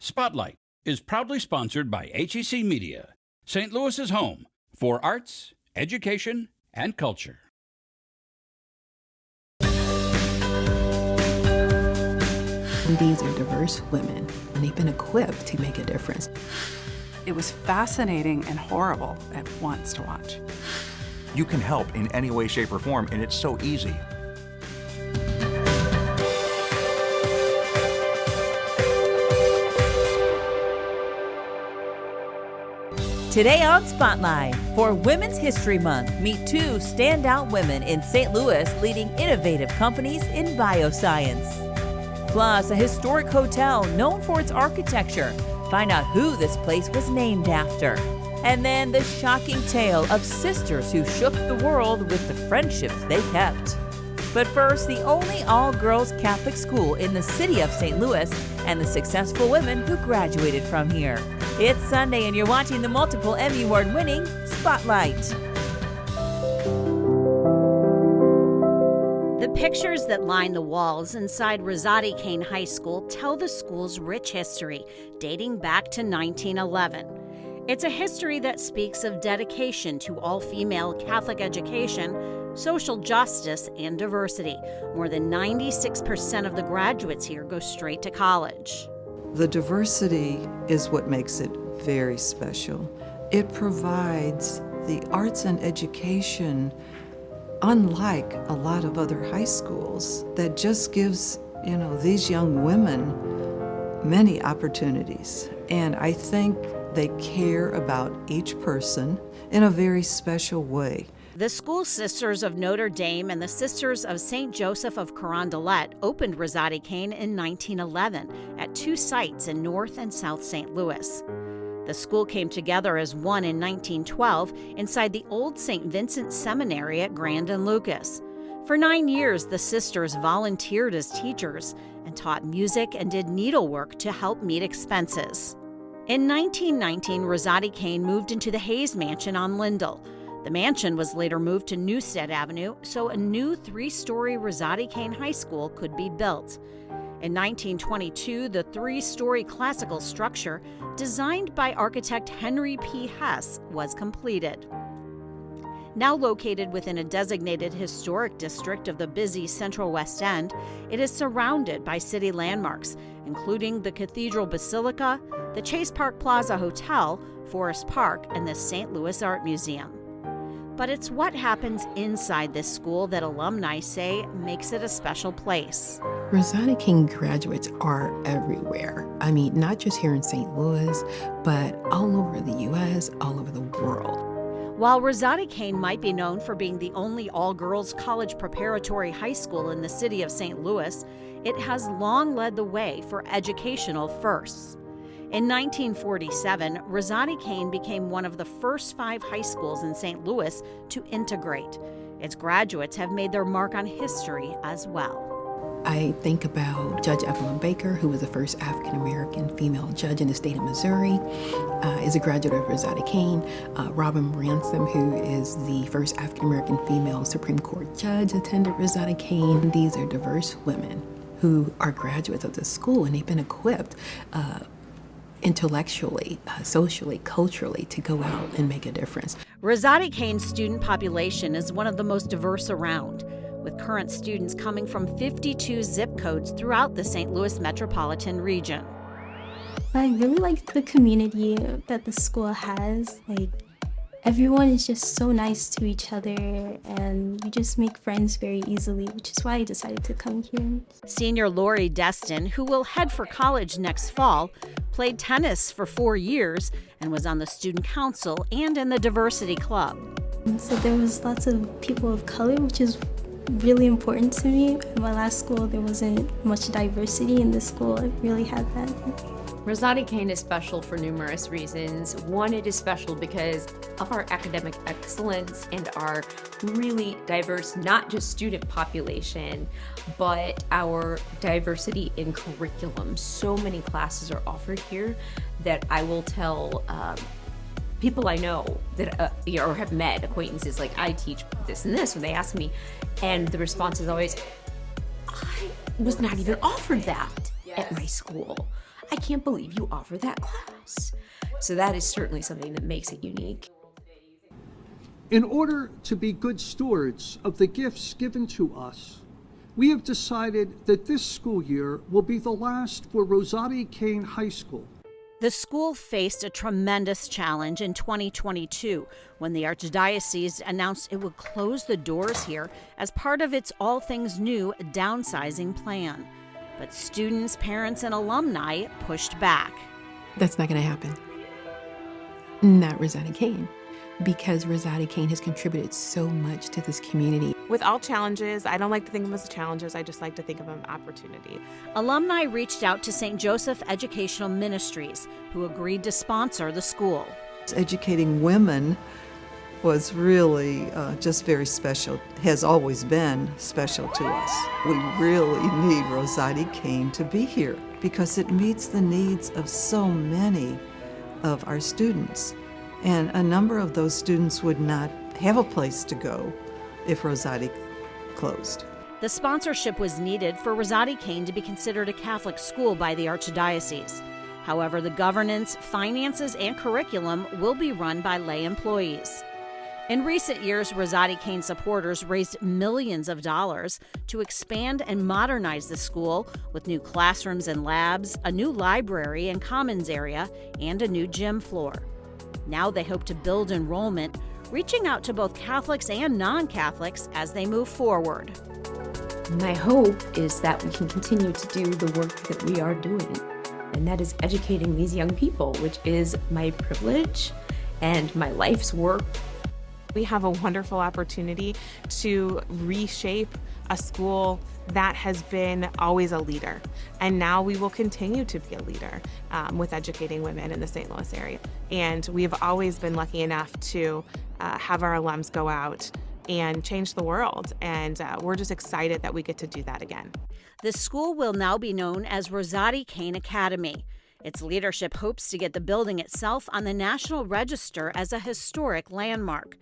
Spotlight is proudly sponsored by HEC Media, St. Louis's home for arts, education, and culture. These are diverse women, and they've been equipped to make a difference. It was fascinating and horrible at once to watch. You can help in any way, shape, or form, and it's so easy. Today on Spotlight, for Women's History Month, meet two standout women in St. Louis leading innovative companies in bioscience. Plus, a historic hotel known for its architecture. Find out who this place was named after. And then the shocking tale of sisters who shook the world with the friendships they kept. But first, the only all-girls Catholic school in the city of St. Louis and the successful women who graduated from here. It's Sunday and you're watching the multiple Emmy Award-winning Spotlight. The pictures that line the walls inside Rosati-Kain High School tell the school's rich history, dating back to 1911. It's a history that speaks of dedication to all-female Catholic education, social justice, and diversity. More than 96% of the graduates here go straight to college. The diversity is what makes it very special. It provides the arts and education unlike a lot of other high schools that just gives, these young women many opportunities. And I think they care about each person in a very special way. The School Sisters of Notre Dame and the Sisters of St. Joseph of Carondelet opened Rosati-Kain in 1911 at two sites in North and South St. Louis. The school came together as one in 1912 inside the old St. Vincent Seminary at Grand and Lucas. For 9 years, the sisters volunteered as teachers and taught music and did needlework to help meet expenses. In 1919, Rosati-Kain moved into the Hayes Mansion on Lindell. The mansion was later moved to Newstead Avenue, so a new 3-story Rosati-Kain High School could be built. In 1922, the 3-story classical structure, designed by architect Henry P. Hess, was completed. Now located within a designated historic district of the busy Central West End, it is surrounded by city landmarks, including the Cathedral Basilica, the Chase Park Plaza Hotel, Forest Park, and the St. Louis Art Museum. But it's what happens inside this school that alumni say makes it a special place. Rosati-Kain graduates are everywhere. I mean, not just here in St. Louis, but all over the U.S., all over the world. While Rosati-Kain might be known for being the only all-girls college preparatory high school in the city of St. Louis, it has long led the way for educational firsts. In 1947, Rosati-Kain became one of the first 5 high schools in St. Louis to integrate. Its graduates have made their mark on history as well. I think about Judge Evelyn Baker, who was the first African-American female judge in the state of Missouri, is a graduate of Rosati-Kain. Robin Ransom, who is the first African-American female Supreme Court judge, attended Rosati-Kain. These are diverse women who are graduates of the school, and they've been equipped intellectually, socially, culturally, to go out and make a difference. Rosati-Kain's student population is one of the most diverse around, with current students coming from 52 zip codes throughout the St. Louis metropolitan region. I really like the community that the school has. Everyone is just so nice to each other, and you just make friends very easily, which is why I decided to come here. Senior Lori Destin, who will head for college next fall, played tennis for 4 years and was on the student council and in the diversity club. So there was lots of people of color, which is really important to me. In my last school, there wasn't much diversity. In this school, I really had that. Rosati-Kain is special for numerous reasons. One, it is special because of our academic excellence and our really diverse, not just student population, but our diversity in curriculum. So many classes are offered here that I will tell people I know that or have met, acquaintances, like, I teach this and this, when they ask me, and the response is always, I was not even offered that at my school. I can't believe you offer that class. So that is certainly something that makes it unique. In order to be good stewards of the gifts given to us, we have decided that this school year will be the last for Rosati-Kain High School. The school faced a tremendous challenge in 2022 when the Archdiocese announced it would close the doors here as part of its All Things New downsizing plan. But students, parents, and alumni pushed back. That's not going to happen. Not Rosati-Kain, because Rosati-Kain has contributed so much to this community. With all challenges, I don't like to think of them as challenges, I just like to think of them as opportunity. Alumni reached out to St. Joseph Educational Ministries, who agreed to sponsor the school. Educating women was really just very special, has always been special to us. We really need Rosati-Kain to be here because it meets the needs of so many of our students. And a number of those students would not have a place to go if Rosati closed. The sponsorship was needed for Rosati-Kain to be considered a Catholic school by the Archdiocese. However, the governance, finances, and curriculum will be run by lay employees. In recent years, Rosati-Kain supporters raised millions of dollars to expand and modernize the school with new classrooms and labs, a new library and commons area, and a new gym floor. Now they hope to build enrollment, reaching out to both Catholics and non-Catholics as they move forward. My hope is that we can continue to do the work that we are doing, and that is educating these young people, which is my privilege and my life's work. We have a wonderful opportunity to reshape a school that has been always a leader. And now we will continue to be a leader with educating women in the St. Louis area. And we've always been lucky enough to have our alums go out and change the world. And we're just excited that we get to do that again. The school will now be known as Rosati-Kain Academy. Its leadership hopes to get the building itself on the National Register as a historic landmark.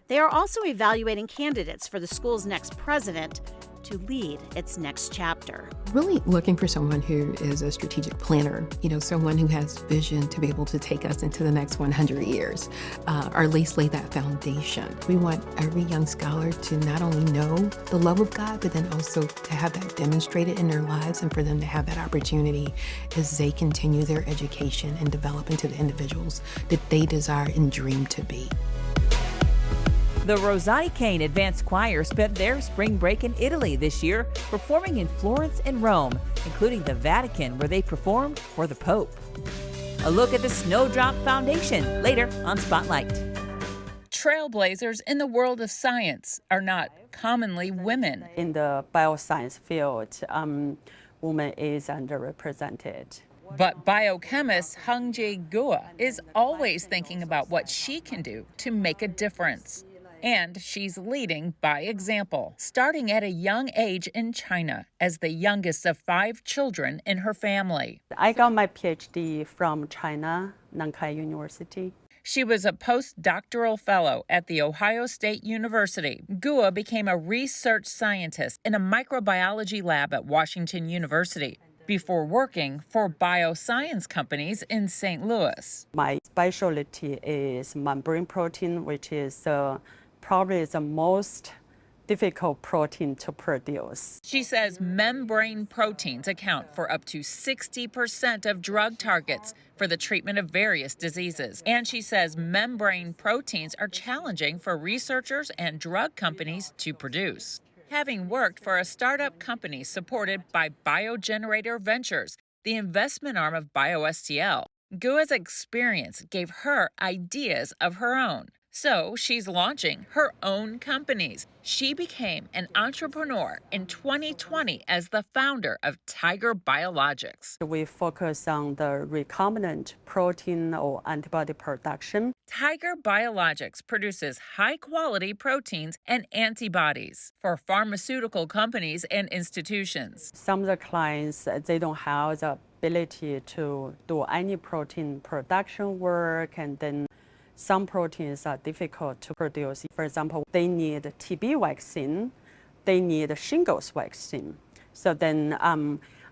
They are also evaluating candidates for the school's next president to lead its next chapter. Really looking for someone who is a strategic planner, someone who has vision to be able to take us into the next 100 years, or at least lay that foundation. We want every young scholar to not only know the love of God, but then also to have that demonstrated in their lives and for them to have that opportunity as they continue their education and develop into the individuals that they desire and dream to be. The Rosati-Kain Advanced Choir spent their spring break in Italy this year, performing in Florence and Rome, including the Vatican, where they performed for the Pope. A look at the Snowdrop Foundation later on Spotlight. Trailblazers in the world of science are not commonly women. In the bioscience field, women is underrepresented. But biochemist Hongjae Gua is always thinking about what she can do to make a difference. And she's leading by example, starting at a young age in China as the youngest of 5 children in her family. I got my PhD from China, Nankai University. She was a postdoctoral fellow at The Ohio State University. Gua became a research scientist in a microbiology lab at Washington University before working for bioscience companies in St. Louis. My specialty is membrane protein, which is probably the most difficult protein to produce. She says membrane proteins account for up to 60% of drug targets for the treatment of various diseases. And she says membrane proteins are challenging for researchers and drug companies to produce. Having worked for a startup company supported by Biogenerator Ventures, the investment arm of BioSTL, Gua's experience gave her ideas of her own. So she's launching her own companies. She became an entrepreneur in 2020 as the founder of Tiger Biologics. We focus on the recombinant protein or antibody production. Tiger Biologics produces high-quality proteins and antibodies for pharmaceutical companies and institutions. Some of the clients, they don't have the ability to do any protein production work, and then some proteins are difficult to produce. For example, they need TB vaccine, they need shingles vaccine. So then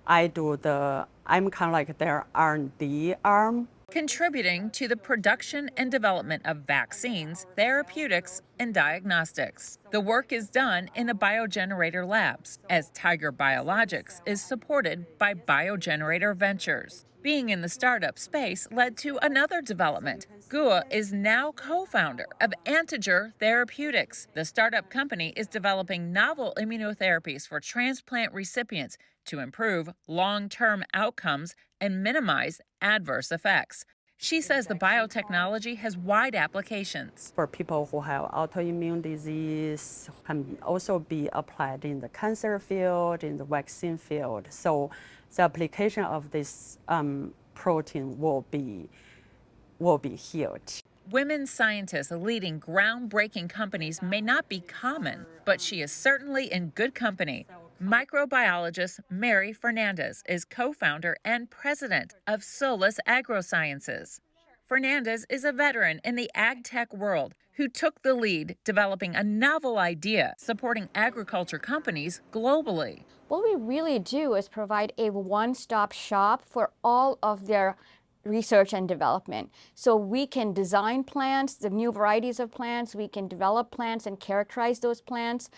I'm kind of like their R&D arm. Contributing to the production and development of vaccines, therapeutics, and diagnostics. The work is done in the biogenerator labs, as Tiger Biologics is supported by Biogenerator Ventures. Being in the startup space led to another development. Gua is now co-founder of Antiger Therapeutics. The startup company is developing novel immunotherapies for transplant recipients to improve long-term outcomes and minimize adverse effects. She says the biotechnology has wide applications. For people who have autoimmune disease, can also be applied in the cancer field, in the vaccine field. So the application of this protein will be huge. Women scientists leading groundbreaking companies may not be common, but she is certainly in good company. Microbiologist Mary Fernandez is co-founder and president of Solus Agrosciences. Fernandez is a veteran in the ag tech world who took the lead developing a novel idea supporting agriculture companies globally. What we really do is provide a one-stop shop for all of their research and development. So we can design plants, the new varieties of plants, we can develop plants and characterize those plants,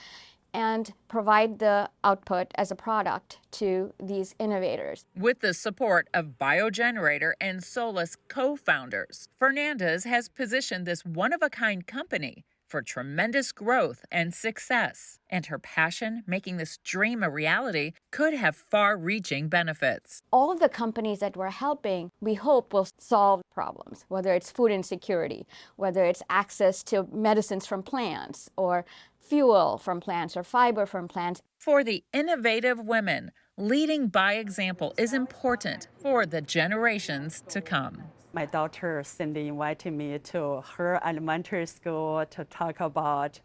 and provide the output as a product to these innovators. With the support of Biogenerator and Solus co-founders, Fernandez has positioned this one-of-a-kind company for tremendous growth and success. And her passion, making this dream a reality, could have far-reaching benefits. All of the companies that we're helping, we hope will solve problems, whether it's food insecurity, whether it's access to medicines from plants, or fuel from plants, or fiber from plants. For the innovative women, leading by example is important for the generations to come. My daughter Cindy invited me to her elementary school to talk about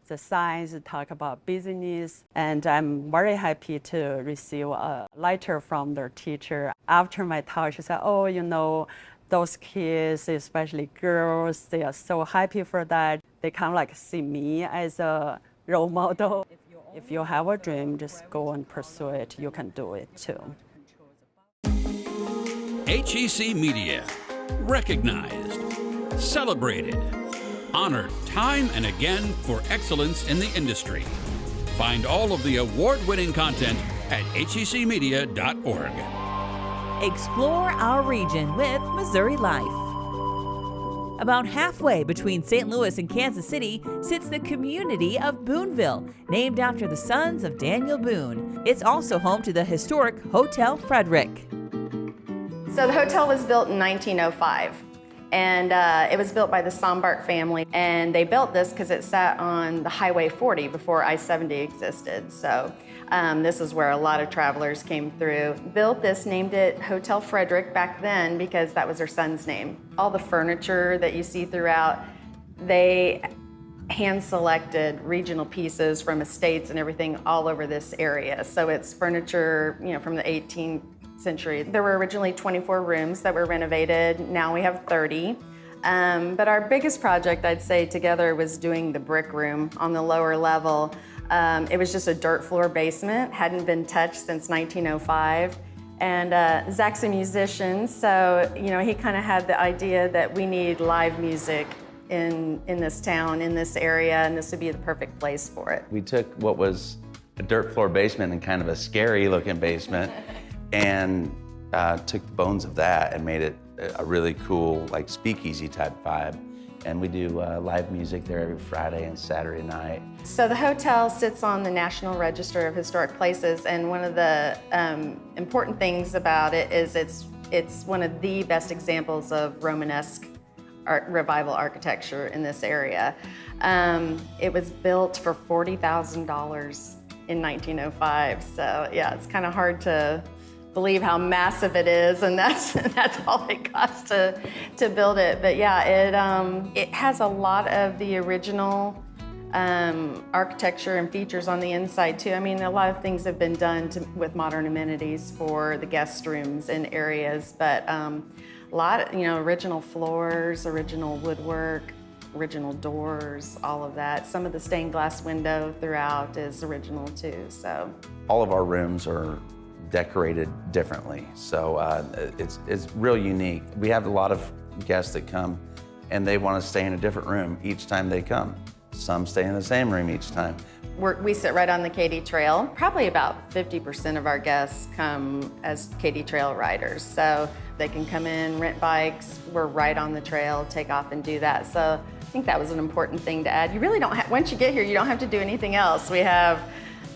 the science, talk about business, and I'm very happy to receive a letter from their teacher. After my talk, she said, oh, you know, those kids, especially girls, they are so happy for that. They kind of like see me as a role model. If you have a dream, just go and pursue it. You can do it too. HEC Media. Recognized, celebrated, honored time and again for excellence in the industry. Find all of the award-winning content at hecmedia.org. Explore our region with Missouri Life. About halfway between St. Louis and Kansas City sits the community of Boonville, named after the sons of Daniel Boone. It's also home to the historic Hotel Frederick. So the hotel was built in 1905, and it was built by the Sombart family, and they built this because it sat on the Highway 40 before I-70 existed. So this is where a lot of travelers came through. Built this, named it Hotel Frederick back then because that was their son's name. All the furniture that you see throughout, they hand-selected regional pieces from estates and everything all over this area. So it's furniture, you know, from the 18th century. There were originally 24 rooms that were renovated. Now we have 30. But our biggest project, I'd say, together was doing the brick room on the lower level. It was just a dirt floor basement, hadn't been touched since 1905. And Zach's a musician, so you know he kind of had the idea that we need live music in this town, in this area, and this would be the perfect place for it. We took what was a dirt floor basement and kind of a scary looking basement and took the bones of that and made it a really cool, like speakeasy type vibe. And we do live music there every Friday and Saturday night. So the hotel sits on the National Register of Historic Places, and one of the important things about it is it's one of the best examples of Romanesque revival architecture in this area. It was built for $40,000 in 1905, so yeah, it's kind of hard to believe how massive it is, and that's all it costs to build it. But yeah, it has a lot of the original architecture and features on the inside too. I mean, a lot of things have been done with modern amenities for the guest rooms and areas, but a lot of, original floors, original woodwork, original doors, all of that. Some of the stained glass window throughout is original too. So all of our rooms are decorated differently. So it's real unique. We have a lot of guests that come and they want to stay in a different room each time they come. Some stay in the same room each time. We sit right on the Katy Trail. Probably about 50% of our guests come as Katy Trail riders. So they can come in, rent bikes, we're right on the trail, take off and do that. So I think that was an important thing to add. You really don't have, once you get here, you don't have to do anything else. We have,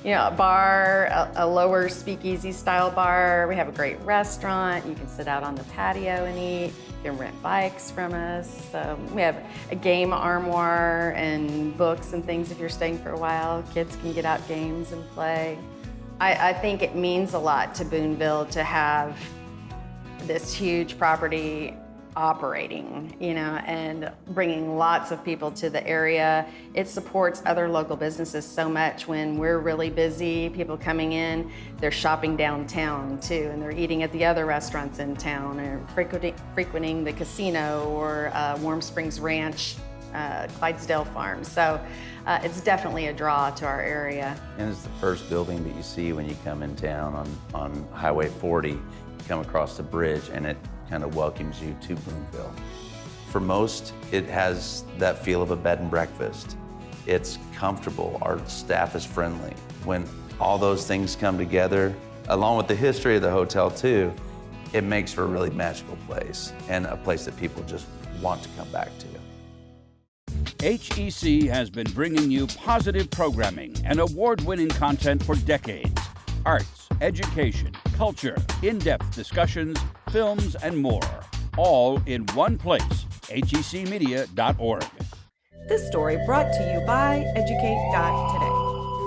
you know, a bar, a lower speakeasy style bar. We have a great restaurant. You can sit out on the patio and eat. You can rent bikes from us. We have a game armoire and books and things if you're staying for a while. Kids can get out games and play. I think it means a lot to Boonville to have this huge property operating, you know, and bringing lots of people to the area. It supports other local businesses so much. When we're really busy, people coming in, they're shopping downtown too, and they're eating at the other restaurants in town, or frequenting the casino or Warm Springs Ranch, Clydesdale Farm. So it's definitely a draw to our area. And it's the first building that you see when you come in town on Highway 40. You come across the bridge and it kind of welcomes you to Boonville. For most, it has that feel of a bed and breakfast. It's comfortable, our staff is friendly. When all those things come together, along with the history of the hotel too, it makes for a really magical place and a place that people just want to come back to. HEC has been bringing you positive programming and award-winning content for decades. Arts, education, culture, in-depth discussions, films, and more. All in one place, hecmedia.org. This story brought to you by Educate.Today.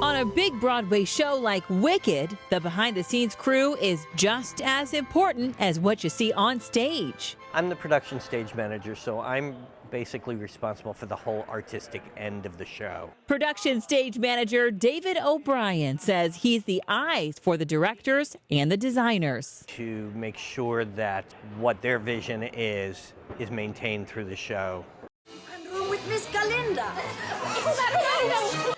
On a big Broadway show like Wicked, the behind-the-scenes crew is just as important as what you see on stage. I'm the production stage manager, so I'm basically responsible for the whole artistic end of the show. Production stage manager David O'Brien says he's the eyes for the directors and the designers. To make sure that what their vision is maintained through the show. With Miss Galinda.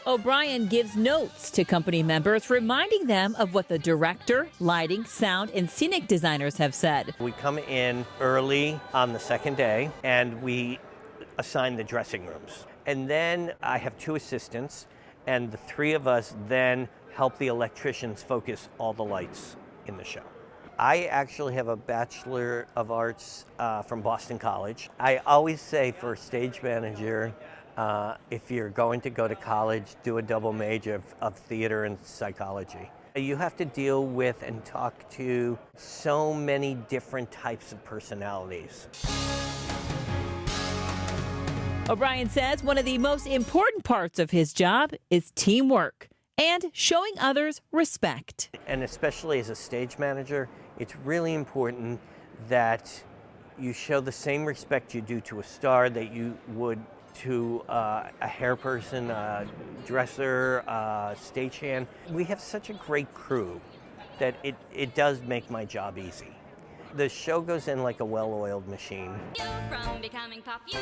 O'Brien gives notes to company members, reminding them of what the director, lighting, sound, and scenic designers have said. We come in early on the second day and we assign the dressing rooms. And then I have two assistants, and the three of us then help the electricians focus all the lights in the show. I actually have a Bachelor of Arts from Boston College. I always say for a stage manager, if you're going to go to college, do a double major of theater and psychology. You have to deal with and talk to so many different types of personalities. O'Brien says one of the most important parts of his job is teamwork and showing others respect. And especially as a stage manager, it's really important that you show the same respect you do to a star that you would to a hair person, a dresser, a stagehand. We have such a great crew that it does make my job easy. The show goes in like a well-oiled machine. From becoming popular.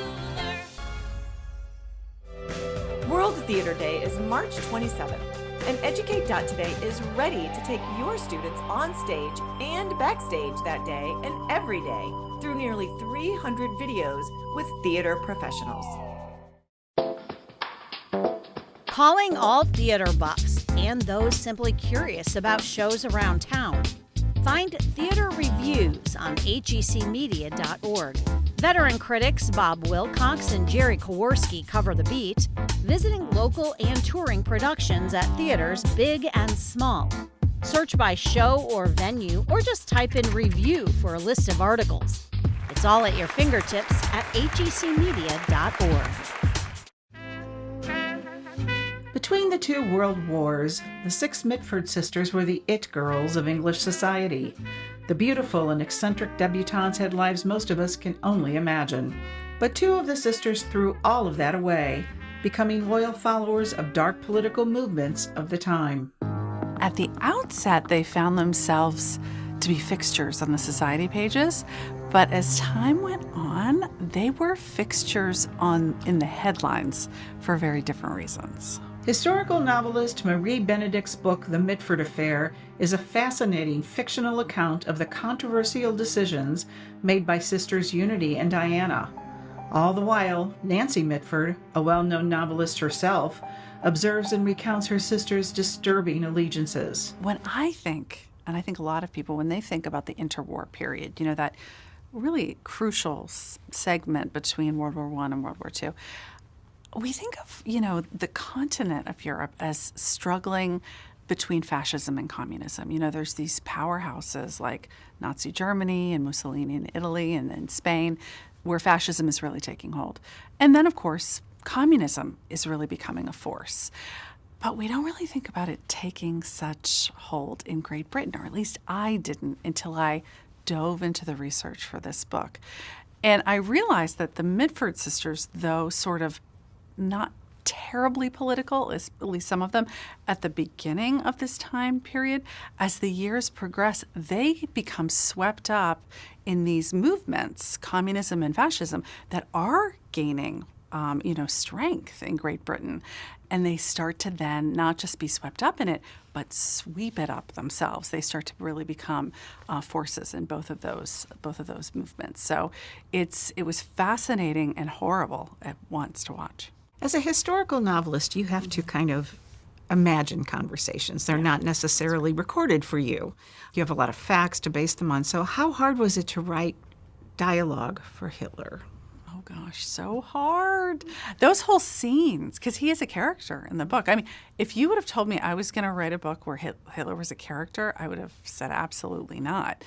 World Theater Day is March 27th, and Educate.Today is ready to take your students on stage and backstage that day and every day through nearly 300 videos with theater professionals. Calling all theater buffs and those simply curious about shows around town. Find theater reviews on hecmedia.org. Veteran critics Bob Wilcox and Jerry Kowarski cover the beat, visiting local and touring productions at theaters big and small. Search by show or venue, or just type in review for a list of articles. It's all at your fingertips at hecmedia.org. Between the two world wars, the 6 Mitford sisters were the it girls of English society. The beautiful and eccentric debutantes had lives most of us can only imagine. But 2 of the sisters threw all of that away, becoming loyal followers of dark political movements of the time. At the outset, they found themselves to be fixtures on the society pages, but as time went on, they were fixtures in the headlines for very different reasons. Historical novelist Marie Benedict's book, The Mitford Affair, is a fascinating fictional account of the controversial decisions made by sisters Unity and Diana. All the while, Nancy Mitford, a well-known novelist herself, observes and recounts her sisters' disturbing allegiances. When I think, and I think a lot of people, when they think about the interwar period, that really crucial segment between World War I and World War II, we think of, the continent of Europe as struggling between fascism and communism. There's these powerhouses like Nazi Germany and Mussolini in Italy and then Spain, where fascism is really taking hold. And then, of course, communism is really becoming a force. But we don't really think about it taking such hold in Great Britain, or at least I didn't until I dove into the research for this book. And I realized that the Mitford sisters, though sort of not terribly political, at least some of them, at the beginning of this time period, as the years progress, they become swept up in these movements, communism and fascism, that are gaining strength in Great Britain. And they start to then not just be swept up in it, but sweep it up themselves. They start to really become forces in both of those movements. So it was fascinating and horrible at once to watch. As a historical novelist, you have to kind of imagine conversations. They're not necessarily recorded for you. You have a lot of facts to base them on. So how hard was it to write dialogue for Hitler? Oh gosh, so hard. Those whole scenes, because he is a character in the book. I mean, if you would have told me I was going to write a book where Hitler was a character, I would have said absolutely not.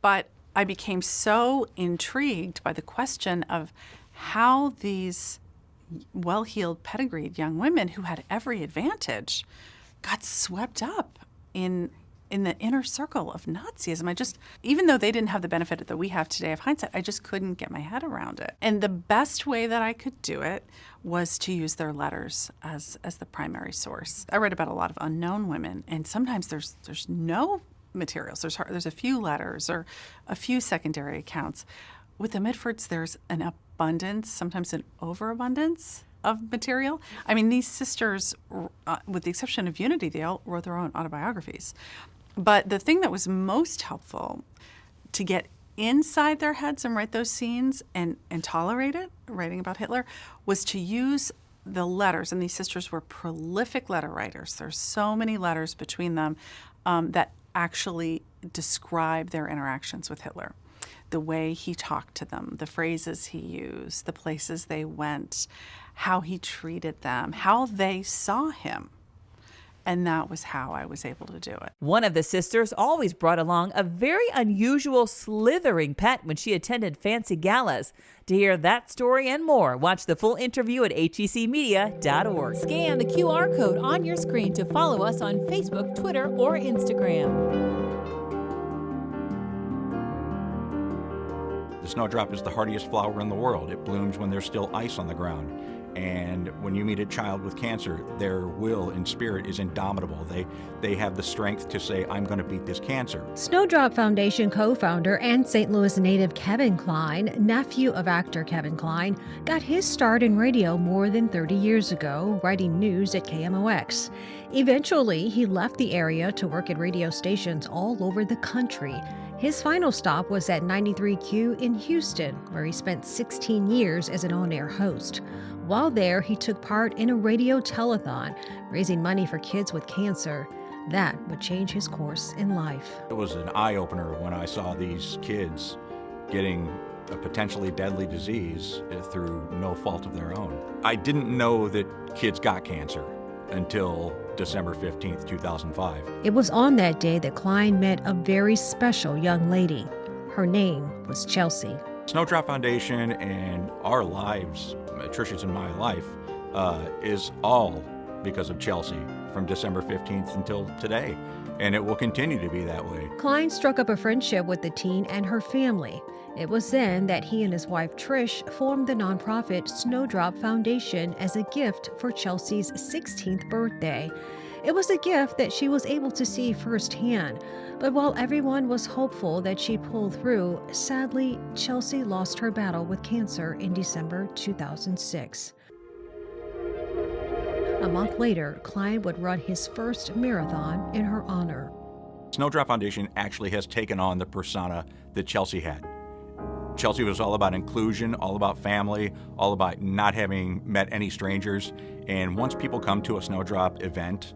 But I became so intrigued by the question of how these well-heeled, pedigreed young women who had every advantage got swept up in the inner circle of Nazism. Even though they didn't have the benefit that we have today of hindsight, I just couldn't get my head around it. And the best way that I could do it was to use their letters as the primary source. I read about a lot of unknown women, and sometimes there's no materials. There's a few letters or a few secondary accounts. With the Mitfords, there's an abundance, sometimes an overabundance of material. I mean, these sisters, with the exception of Unity, they all wrote their own autobiographies. But the thing that was most helpful to get inside their heads and write those scenes and tolerate it, writing about Hitler, was to use the letters. And these sisters were prolific letter writers. There's so many letters between them that actually describe their interactions with Hitler. The way he talked to them, the phrases he used, the places they went, how he treated them, how they saw him. And that was how I was able to do it. One of the sisters always brought along a very unusual slithering pet when she attended fancy galas. To hear that story and more, watch the full interview at hecmedia.org. Scan the QR code on your screen to follow us on Facebook, Twitter, or Instagram. The snowdrop is the hardiest flower in the world. It blooms when there's still ice on the ground. And when you meet a child with cancer, their will and spirit is indomitable. They have the strength to say, I'm going to beat this cancer. Snowdrop Foundation co-founder and St. Louis native Kevin Kline, nephew of actor Kevin Kline, got his start in radio more than 30 years ago, writing news at KMOX. Eventually, he left the area to work at radio stations all over the country. His final stop was at 93Q in Houston, where he spent 16 years as an on-air host. While there, he took part in a radio telethon, raising money for kids with cancer. That would change his course in life. It was an eye-opener when I saw these kids getting a potentially deadly disease through no fault of their own. I didn't know that kids got cancer until December 15th, 2005. It was on that day that Kline met a very special young lady. Her name was Chelsea. Snowdrop Foundation and our lives, Trisha's and my life, is all because of Chelsea from December 15th until today. And it will continue to be that way. Kline struck up a friendship with the teen and her family. It was then that he and his wife Trish formed the nonprofit Snowdrop Foundation as a gift for Chelsea's 16th birthday. It was a gift that she was able to see firsthand. But while everyone was hopeful that she'd pull through, sadly, Chelsea lost her battle with cancer in December 2006. A month later, Klein would run his first marathon in her honor. Snowdrop Foundation actually has taken on the persona that Chelsea had. Chelsea was all about inclusion, all about family, all about not having met any strangers. And once people come to a Snowdrop event,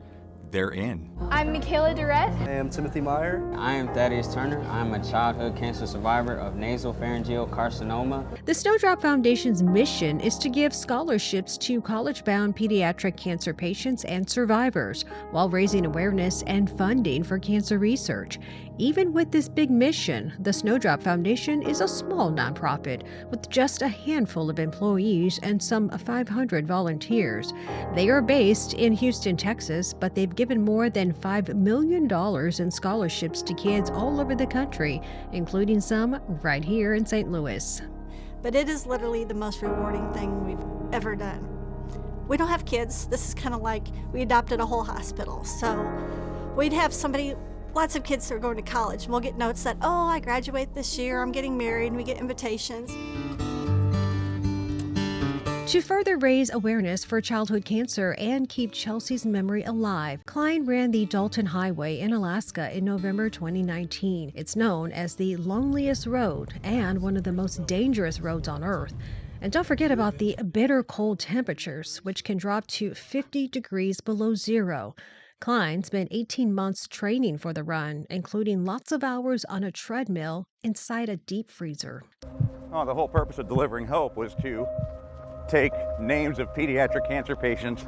they're in. I'm Michaela Durrett. I am Timothy Meyer. I am Thaddeus Turner. I'm a childhood cancer survivor of nasopharyngeal carcinoma. The Snowdrop Foundation's mission is to give scholarships to college-bound pediatric cancer patients and survivors while raising awareness and funding for cancer research. Even with this big mission, the Snowdrop Foundation is a small nonprofit with just a handful of employees and some 500 volunteers. They are based in Houston, Texas, but they've given more than $5 million in scholarships to kids all over the country, including some right here in St. Louis. But it is literally the most rewarding thing we've ever done. We don't have kids. This is kind of like we adopted a whole hospital. So we'd have lots of kids that are going to college, and we'll get notes that, oh, I graduate this year, I'm getting married, and we get invitations. To further raise awareness for childhood cancer and keep Chelsea's memory alive, Klein ran the Dalton Highway in Alaska in November 2019. It's known as the loneliest road and one of the most dangerous roads on Earth. And don't forget about the bitter cold temperatures, which can drop to 50 degrees below zero. Klein spent 18 months training for the run, including lots of hours on a treadmill inside a deep freezer. Oh, the whole purpose of Delivering Hope was to take names of pediatric cancer patients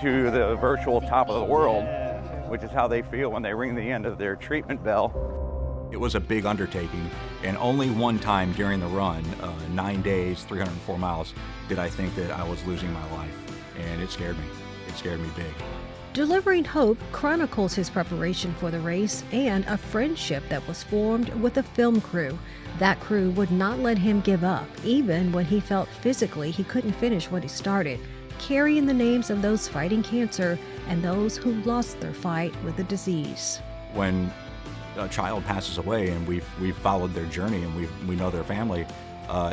to the virtual top of the world, which is how they feel when they ring the end of their treatment bell. It was a big undertaking, and only one time during the run, 9 days, 304 miles, did I think that I was losing my life, and it scared me. It scared me big. Delivering Hope chronicles his preparation for the race and a friendship that was formed with a film crew. That crew would not let him give up, even when he felt physically he couldn't finish what he started, carrying the names of those fighting cancer and those who lost their fight with the disease. When a child passes away and we've followed their journey and we know their family,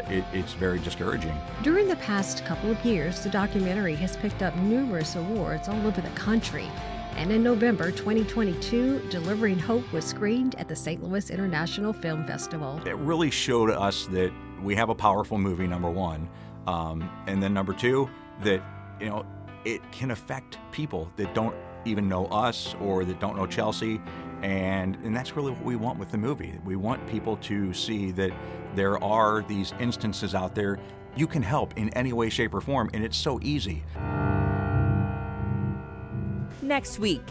it's very discouraging. During the past couple of years, the documentary has picked up numerous awards all over the country. And in November 2022, Delivering Hope was screened at the St. Louis International Film Festival. It really showed us that we have a powerful movie, number one, and then number two, that it can affect people that don't even know us or that don't know Chelsea, and that's really what we want with the movie. We want people to see that there are these instances out there you can help in any way, shape, or form, and it's so easy. Next week,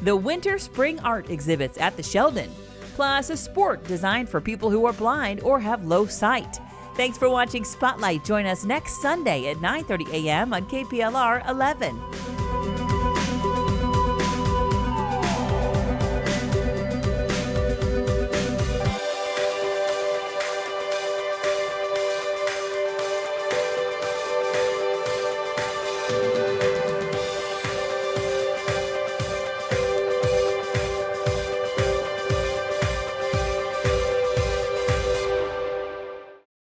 the Winter Spring Art exhibits at the Sheldon, plus a sport designed for people who are blind or have low sight. Thanks for watching Spotlight. Join us next Sunday at 9:30 a.m. on KPLR 11.